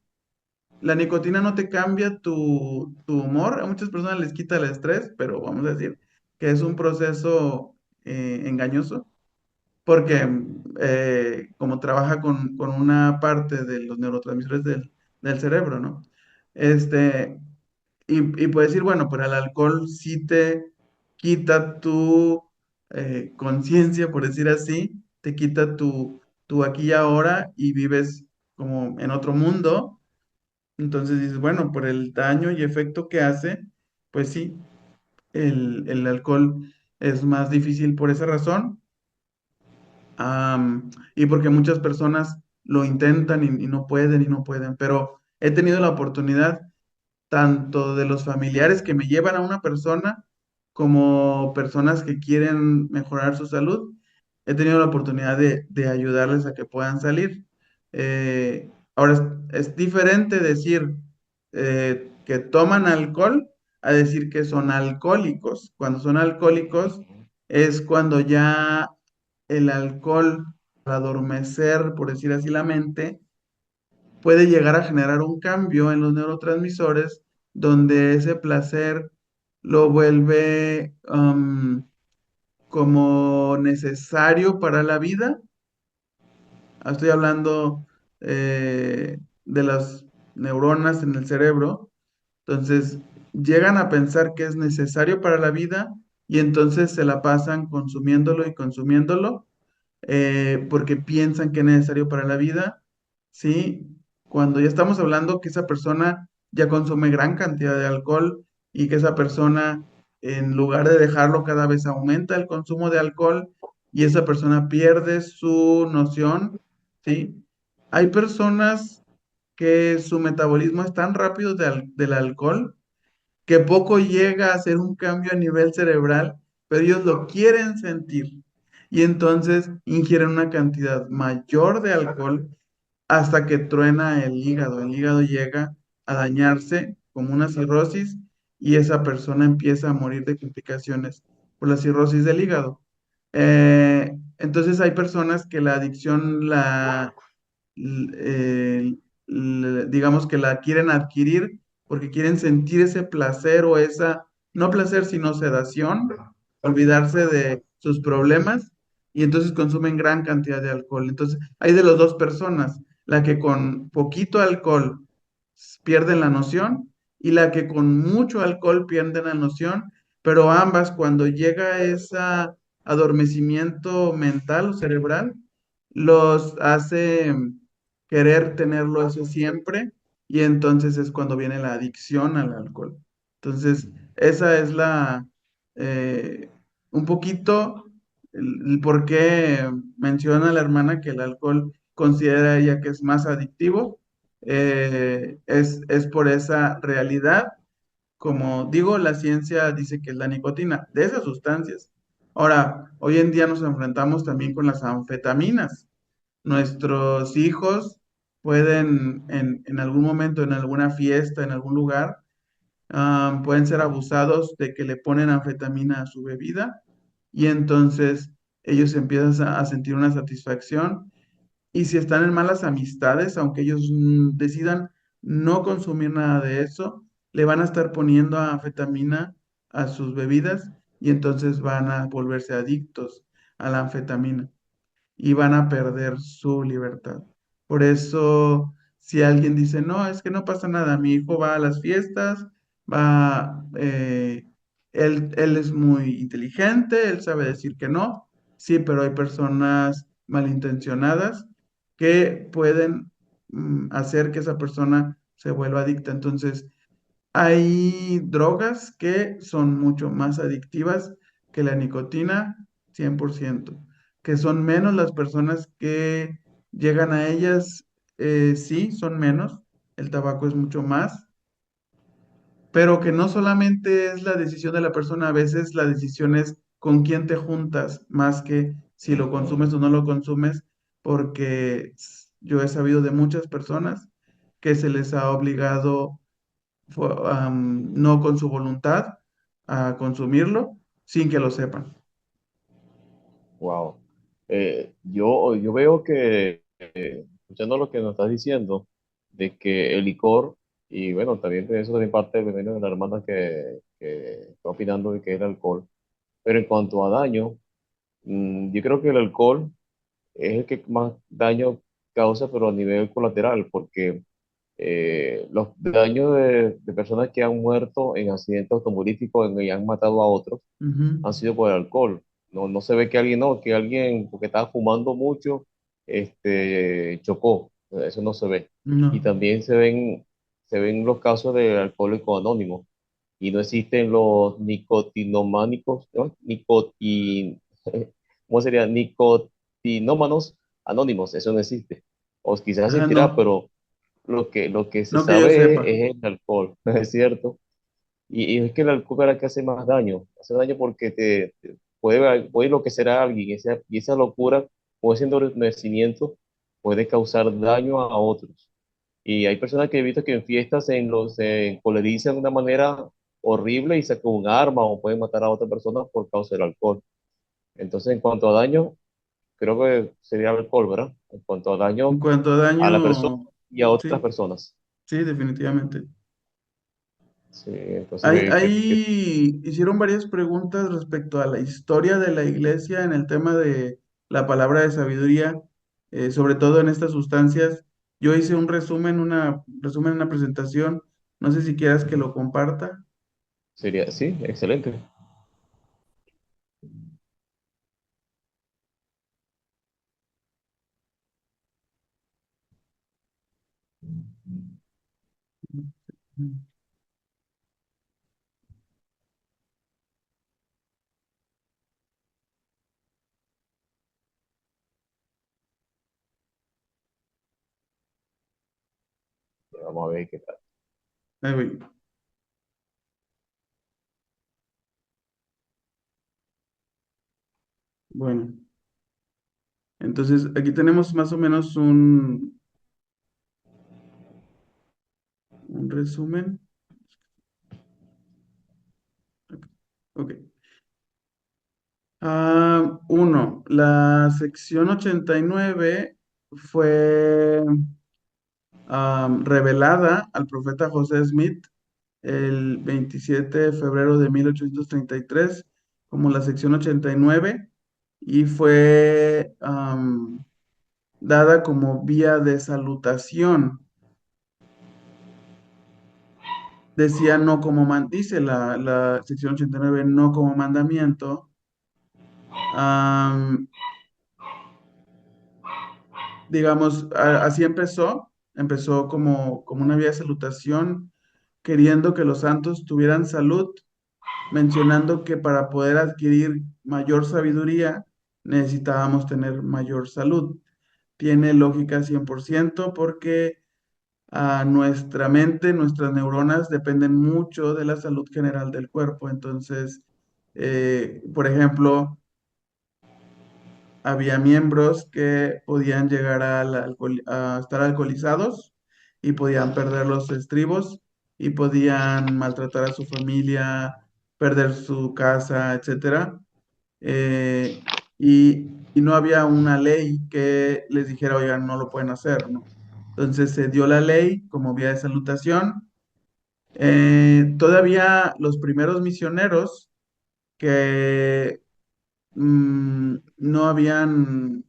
A: La nicotina no te cambia tu humor. A muchas personas les quita el estrés, pero vamos a decir que es un proceso engañoso, porque como trabaja con una parte de los neurotransmisores del cerebro, ¿no? Este, y puedes decir, bueno, pero el alcohol sí te quita tu conciencia, por decir así, te quita tu aquí y ahora y vives como en otro mundo. Entonces dices, bueno, por el daño y efecto que hace, pues sí, el alcohol es más difícil por esa razón. Y porque muchas personas lo intentan y no pueden y no pueden, pero he tenido la oportunidad tanto de los familiares que me llevan a una persona como personas que quieren mejorar su salud. He tenido la oportunidad de ayudarles a que puedan salir. Ahora es diferente decir que toman alcohol a decir que son alcohólicos. Cuando son alcohólicos es cuando ya el alcohol, al adormecer, por decir así, la mente, puede llegar a generar un cambio en los neurotransmisores donde ese placer lo vuelve como necesario para la vida. Estoy hablando de las neuronas en el cerebro. Entonces, llegan a pensar que es necesario para la vida y entonces se la pasan consumiéndolo y consumiéndolo porque piensan que es necesario para la vida, ¿sí? Cuando ya estamos hablando que esa persona ya consume gran cantidad de alcohol y que esa persona, en lugar de dejarlo, cada vez aumenta el consumo de alcohol y esa persona pierde su noción, ¿sí? Hay personas que su metabolismo es tan rápido del alcohol que poco llega a hacer un cambio a nivel cerebral, pero ellos lo quieren sentir. Y entonces ingieren una cantidad mayor de alcohol hasta que truena el hígado. El hígado llega a dañarse como una cirrosis y esa persona empieza a morir de complicaciones por la cirrosis del hígado. Entonces hay personas que la adicción digamos que la quieren adquirir porque quieren sentir ese placer o esa, no placer, sino sedación, olvidarse de sus problemas y entonces consumen gran cantidad de alcohol. Entonces, hay de las dos personas, la que con poquito alcohol pierden la noción y la que con mucho alcohol pierden la noción, pero ambas cuando llega ese adormecimiento mental o cerebral, los hace querer tenerlo eso siempre y entonces es cuando viene la adicción al alcohol. Entonces, esa es eh, un poquito el por qué menciona la hermana que el alcohol considera ella que es más adictivo. Es por esa realidad. Como digo, la ciencia dice que es la nicotina de esas sustancias. Ahora, hoy en día nos enfrentamos también con las anfetaminas. Nuestros hijos pueden en algún momento, en alguna fiesta, en algún lugar, pueden ser abusados de que le ponen anfetamina a su bebida y entonces ellos empiezan a sentir una satisfacción y si están en malas amistades, aunque ellos decidan no consumir nada de eso, le van a estar poniendo anfetamina a sus bebidas y entonces van a volverse adictos a la anfetamina y van a perder su libertad. Por eso, si alguien dice, no, es que no pasa nada, mi hijo va a las fiestas, va, él es muy inteligente, él sabe decir que no, sí, pero hay personas malintencionadas que pueden hacer que esa persona se vuelva adicta. Entonces, hay drogas que son mucho más adictivas que la nicotina, 100%, que son menos las personas que llegan a ellas, sí, son menos, el tabaco es mucho más, pero que no solamente es la decisión de la persona, a veces la decisión es con quién te juntas, más que si lo consumes o no lo consumes, porque yo he sabido de muchas personas que se les ha obligado no con su voluntad a consumirlo, sin que lo sepan.
B: Wow. Yo veo que, escuchando lo que nos estás diciendo, de que el licor, y bueno, también eso también parte del veneno de la hermana que está opinando de que es el alcohol, pero en cuanto a daño, yo creo que el alcohol es el que más daño causa, pero a nivel colateral, porque los daños de personas que han muerto en accidentes automovilísticos y han matado a otros
A: Ujú.
B: han sido por el alcohol. No, no se ve que alguien, no, que alguien, porque estaba fumando mucho, chocó. Eso no se ve. Y
A: No.
B: también se ven los casos de alcohólicos anónimos. Y no existen los nicotinománicos, ¿no? ¿Cómo sería? Nicotinómanos anónimos. Eso no existe. O quizás
A: Ah,
B: existirá,
A: no.
B: pero lo que se
A: No que yo
B: sabe
A: sepa.
B: es el alcohol, ¿no es cierto? Y es que el alcohol es la que hace más daño. Hace daño porque puede enloquecer a alguien y esa locura o ese entorpecimiento puede causar daño a otros. Y hay personas que he visto que en fiestas se encolerizan de una manera horrible y sacan un arma o pueden matar a otra persona por causa del alcohol. Entonces, en cuanto a daño, creo que sería el alcohol, ¿verdad? En cuanto a
A: En
B: daño
A: cuanto a
B: a la persona
A: daño,
B: y a otras
A: sí,
B: personas.
A: sí, definitivamente.
B: Sí, entonces,
A: Ahí hicieron varias preguntas respecto a la historia de la iglesia en el tema de la palabra de sabiduría, sobre todo en estas sustancias. Yo hice un resumen, resumen en una presentación. No sé si quieras que lo comparta.
B: sería, sí, excelente. Vamos a ver qué tal.
A: Ahí voy. Bueno, entonces aquí tenemos más o menos un resumen. Ok. Uno, la sección 89 fue revelada al profeta José Smith el 27 de febrero de 1833 como la sección 89 y fue dada como vía de salutación. Decía no como dice la sección 89 no como mandamiento. Am, digamos, así empezó como una vía de salutación, queriendo que los santos tuvieran salud, mencionando que para poder adquirir mayor sabiduría necesitábamos tener mayor salud. Tiene lógica 100% porque nuestra mente, nuestras neuronas dependen mucho de la salud general del cuerpo. Entonces, por ejemplo, había miembros que podían llegar a estar alcoholizados y podían perder los estribos y podían maltratar a su familia, perder su casa, etcétera. Eh, y no había una ley que les dijera, oigan, no lo pueden hacer, ¿no? Entonces se dio la ley como vía de salutación. Todavía los primeros misioneros que no habían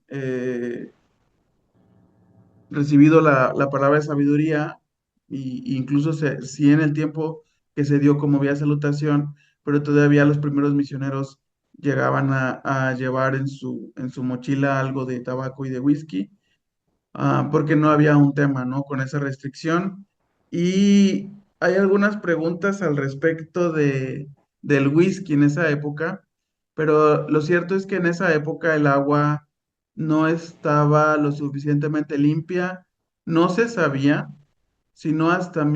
A: recibido la palabra de sabiduría, y incluso sí en el tiempo que se dio como vía de salutación, pero todavía los primeros misioneros llegaban a llevar en su mochila algo de tabaco y de whisky, porque no había un tema, ¿no? Con esa restricción. Y hay algunas preguntas al respecto del whisky en esa época, pero lo cierto es que en esa época el agua no estaba lo suficientemente limpia, no se sabía, sino hasta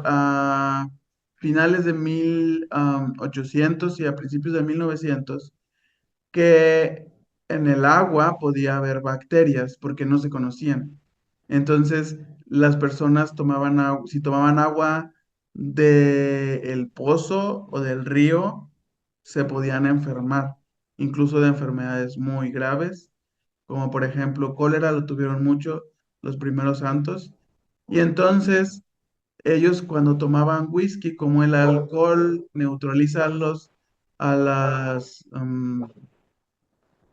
A: a finales de 1800 y a principios de 1900 que en el agua podía haber bacterias porque no se conocían. Entonces, las personas tomaban agua, si tomaban agua del pozo o del río, se podían enfermar, incluso de enfermedades muy graves, como por ejemplo cólera, lo tuvieron mucho los primeros santos. Y entonces ellos cuando tomaban whisky, como el alcohol neutraliza a las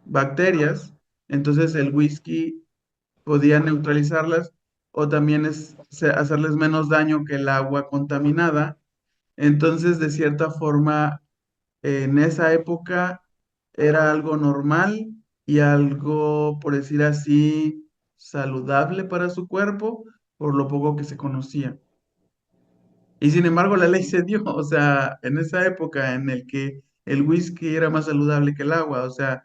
A: bacterias, entonces el whisky podía neutralizarlas o también hacerles menos daño que el agua contaminada. Entonces, de cierta forma, en esa época era algo normal y algo, por decir así, saludable para su cuerpo, por lo poco que se conocía. Y sin embargo, la ley se dio, o sea, en esa época en el que el whisky era más saludable que el agua, o sea,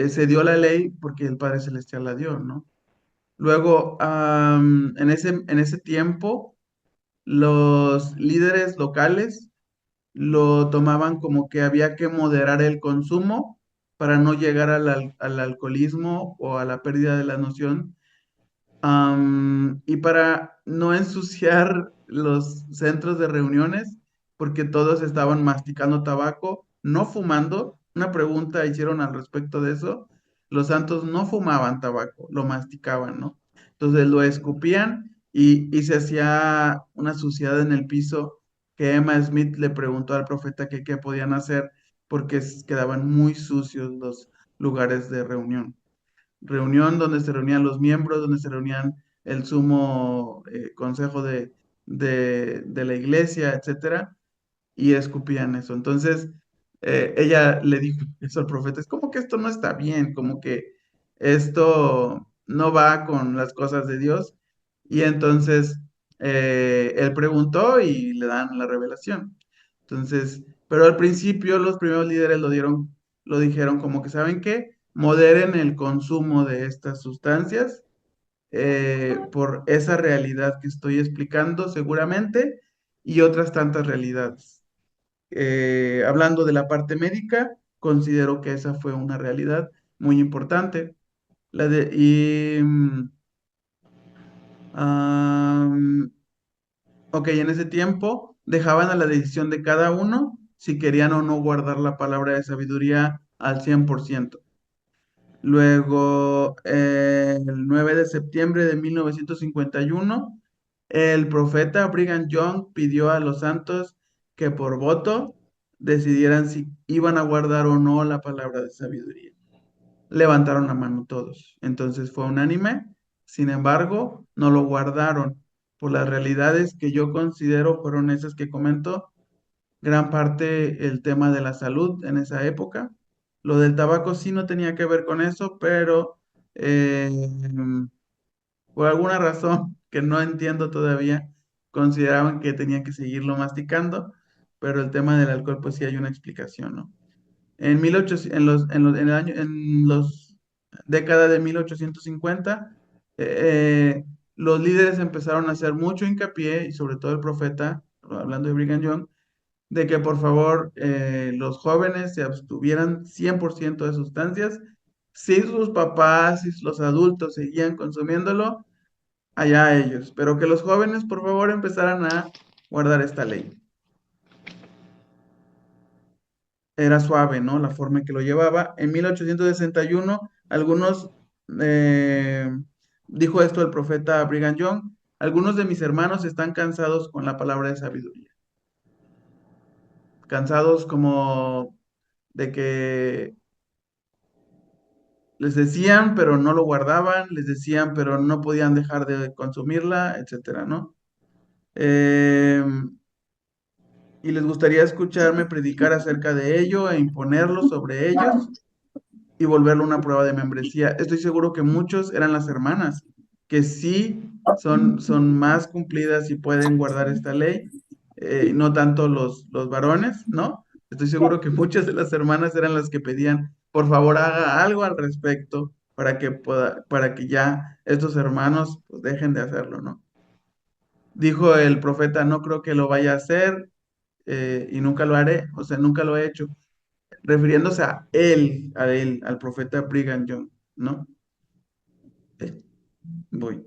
A: se dio la ley porque el Padre Celestial la dio, ¿no? Luego, en ese tiempo, los líderes locales lo tomaban como que había que moderar el consumo para no llegar al alcoholismo o a la pérdida de la noción, y para no ensuciar los centros de reuniones, porque todos estaban masticando tabaco, no fumando. Una pregunta hicieron al respecto de eso. Los santos no fumaban tabaco, lo masticaban, ¿no? Entonces lo escupían y se hacía una suciedad en el piso que Emma Smith le preguntó al profeta que qué podían hacer porque quedaban muy sucios los lugares de reunión donde se reunían los miembros, donde se reunían el sumo consejo de la iglesia, etcétera, y escupían eso. Entonces, ella le dijo eso al profeta, es como que esto no está bien, como que esto no va con las cosas de Dios. Y entonces él preguntó y le dan la revelación. Entonces, pero al principio los primeros líderes lo dijeron como que, ¿saben qué? Moderen el consumo de estas sustancias por esa realidad que estoy explicando seguramente y otras tantas realidades. Hablando de la parte médica, considero que esa fue una realidad muy importante. La de, y, am, ok, en ese tiempo dejaban a la decisión de cada uno si querían o no guardar la palabra de sabiduría al 100%. Luego, el 9 de septiembre de 1951, el profeta Brigham Young pidió a los santos que por voto decidieran si iban a guardar o no la palabra de sabiduría. Levantaron la mano todos. Entonces fue unánime. Sin embargo, no lo guardaron por las realidades que yo considero fueron esas que comento, gran parte el tema de la salud en esa época. Lo del tabaco sí no tenía que ver con eso, pero eh, por alguna razón que no entiendo todavía, consideraban que tenían que seguirlo masticando, pero el tema del alcohol, pues sí hay una explicación, ¿no? En 1800, en el año, en los década de 1850, los líderes empezaron a hacer mucho hincapié, y sobre todo el profeta, hablando de Brigham Young, de que por favor los jóvenes se abstuvieran 100% de sustancias. Si sus papás y los adultos seguían consumiéndolo, allá ellos, pero que los jóvenes por favor empezaran a guardar esta ley. Era suave, ¿no? La forma en que lo llevaba. En 1861, algunos, eh, dijo esto el profeta Brigham Young, algunos de mis hermanos están cansados con la palabra de sabiduría, cansados como de que les decían, pero no lo guardaban, les decían, pero no podían dejar de consumirla, etcétera, ¿no? Eh, y les gustaría escucharme predicar acerca de ello e imponerlo sobre ellos y volverlo una prueba de membresía. Estoy seguro que muchos eran las hermanas, que sí son más cumplidas y pueden guardar esta ley, no tanto los varones, ¿no? Estoy seguro que muchas de las hermanas eran las que pedían, por favor, haga algo al respecto para que ya estos hermanos pues, dejen de hacerlo, ¿no? Dijo el profeta, no creo que lo vaya a hacer y nunca lo haré, o sea, nunca lo he hecho, refiriéndose a él, al profeta Brigham Young, ¿no? Eh, voy.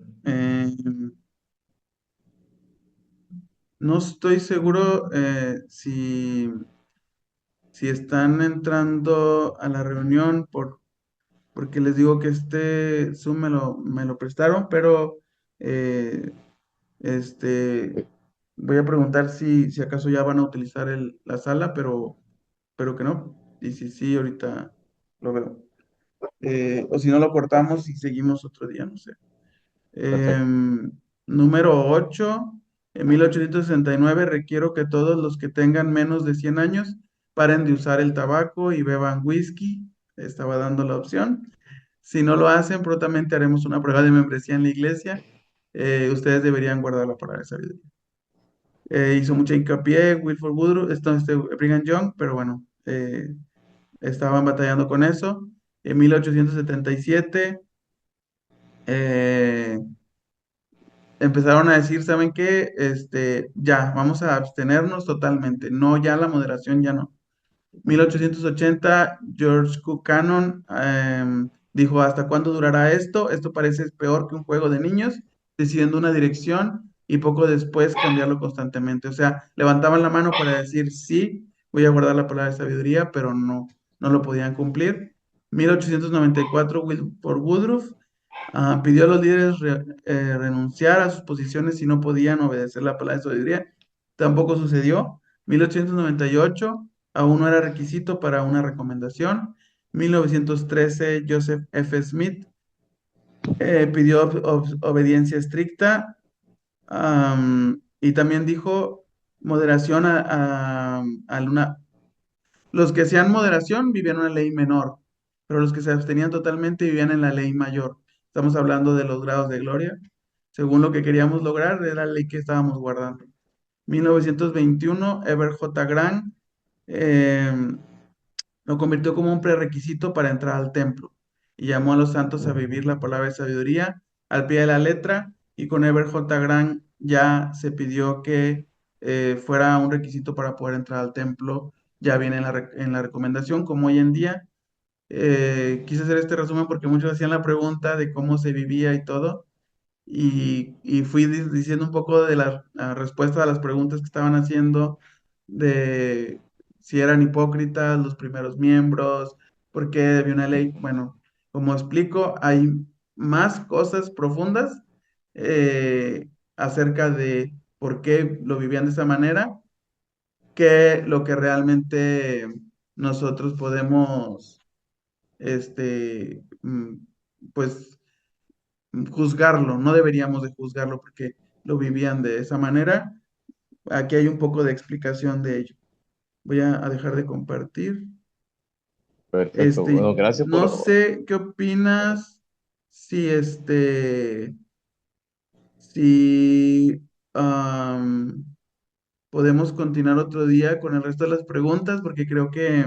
A: No estoy seguro si están entrando a la reunión porque les digo que este Zoom me lo prestaron, pero eh, este, voy a preguntar si acaso ya van a utilizar la sala, pero que no. Y si sí, ahorita lo veo. O si no, lo cortamos y seguimos otro día, no sé.
B: Perfecto.
A: Número 8. En 1869 requiero que todos los que tengan menos de 100 años paren de usar el tabaco y beban whisky. Estaba dando la opción. Si no lo hacen, prontamente haremos una prueba de membresía en la iglesia. Ustedes deberían guardar la palabra de sabiduría. Hizo mucha hincapié Wilford Woodruff, Brigham Young, pero bueno, estaban batallando con eso. En 1877 eh, empezaron a decir, ¿saben qué? Ya, vamos a abstenernos totalmente. No, ya la moderación ya no. 1880, George Buchanan dijo, ¿hasta cuándo durará esto? Esto parece peor que un juego de niños, decidiendo una dirección y poco después cambiarlo constantemente. O sea, levantaban la mano para decir, sí, voy a guardar la palabra de sabiduría, pero no lo podían cumplir. 1894, Wilford Woodruff pidió a los líderes renunciar a sus posiciones si no podían obedecer la palabra de sabiduría. Tampoco sucedió. 1898 aún no era requisito para una recomendación. 1913, Joseph F. Smith pidió obediencia estricta y también dijo moderación los que hacían moderación vivían una ley menor, pero los que se abstenían totalmente vivían en la ley mayor. Estamos hablando de los grados de gloria. Según lo que queríamos lograr, era la ley que estábamos guardando. 1921, Ever J. Grant eh, lo convirtió como un prerequisito para entrar al templo y llamó a los santos a vivir la palabra de sabiduría al pie de la letra y con Ever J. Grant ya se pidió que fuera un requisito para poder entrar al templo, ya viene en la recomendación, como hoy en día. Quise hacer este resumen porque muchos hacían la pregunta de cómo se vivía y todo y fui diciendo un poco de la respuesta a las preguntas que estaban haciendo, de si eran hipócritas los primeros miembros, por qué había una ley. Bueno, como explico, hay más cosas profundas acerca de por qué lo vivían de esa manera que lo que realmente nosotros podemos, pues juzgarlo, no deberíamos de juzgarlo porque lo vivían de esa manera. Aquí hay un poco de explicación de ello. Voy a dejar de compartir.
B: Perfecto. Bueno, gracias
A: No
B: por...
A: sé qué opinas si si am, podemos continuar otro día con el resto de las preguntas porque creo que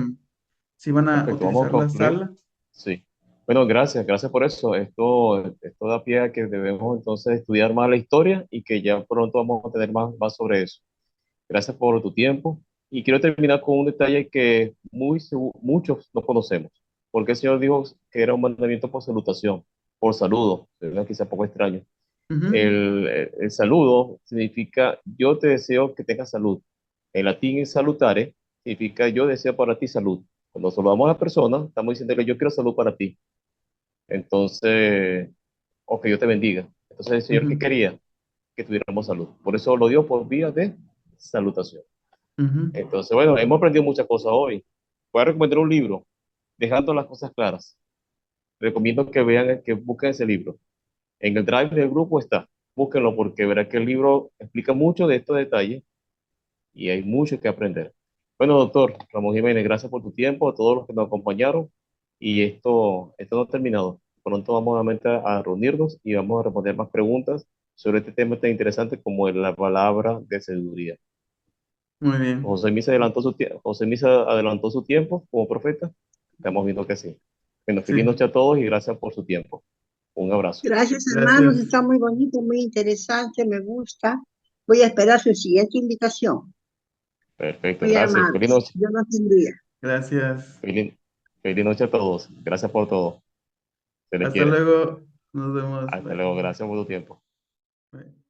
A: si van a
B: Perfecto, vamos a
A: utilizar la
B: concluir.
A: sala.
B: Sí. Bueno, gracias por eso. Esto da pie a que debemos entonces estudiar más la historia y que ya pronto vamos a tener más sobre eso. Gracias por tu tiempo. Y quiero terminar con un detalle que muchos no conocemos. Porque el Señor dijo que era un mandamiento por salutación, por saludo, ¿verdad? Quizá poco extraño.
A: Ujú,
B: El saludo significa yo te deseo que tengas salud. En latín es salutare, significa yo deseo para ti salud. Cuando saludamos a la persona, estamos diciéndole yo quiero salud para ti. Entonces, o que Dios te bendiga. Entonces el Señor, ¿qué
A: ujú,
B: quería? Que tuviéramos salud. Por eso lo dio por vía de salutación.
A: ujú.
B: Entonces, bueno, hemos aprendido muchas cosas hoy. Voy a recomendar un libro, Dejando las cosas claras. Recomiendo que vean, que busquen ese libro. En el drive del grupo está. Búsquenlo porque verá que el libro explica mucho de estos detalles y hay mucho que aprender. Bueno, doctor Ramón Jiménez, gracias por tu tiempo, a todos los que nos acompañaron. Y esto no ha terminado. Pronto vamos nuevamente a reunirnos y vamos a responder más preguntas sobre este tema tan interesante como es la palabra de sabiduría.
A: Muy bien.
B: José Misa adelantó su tiempo como profeta. Estamos viendo que sí. Bueno, feliz
A: Sí.
B: noche a todos y gracias por su tiempo. Un abrazo.
C: Gracias, hermanos.
A: Gracias.
C: Está muy bonito, muy interesante, me gusta. Voy a esperar su siguiente invitación.
B: Perfecto,
C: Muy
B: gracias. Feliz
C: amables.
B: noche.
C: Yo no tendría.
A: Gracias.
B: Feliz, feliz noche a todos. Gracias por todo. Se les
A: Hasta
B: quiere.
A: luego. Nos vemos.
B: Hasta
A: Bye.
B: luego. Gracias por tu tiempo.
A: Bye.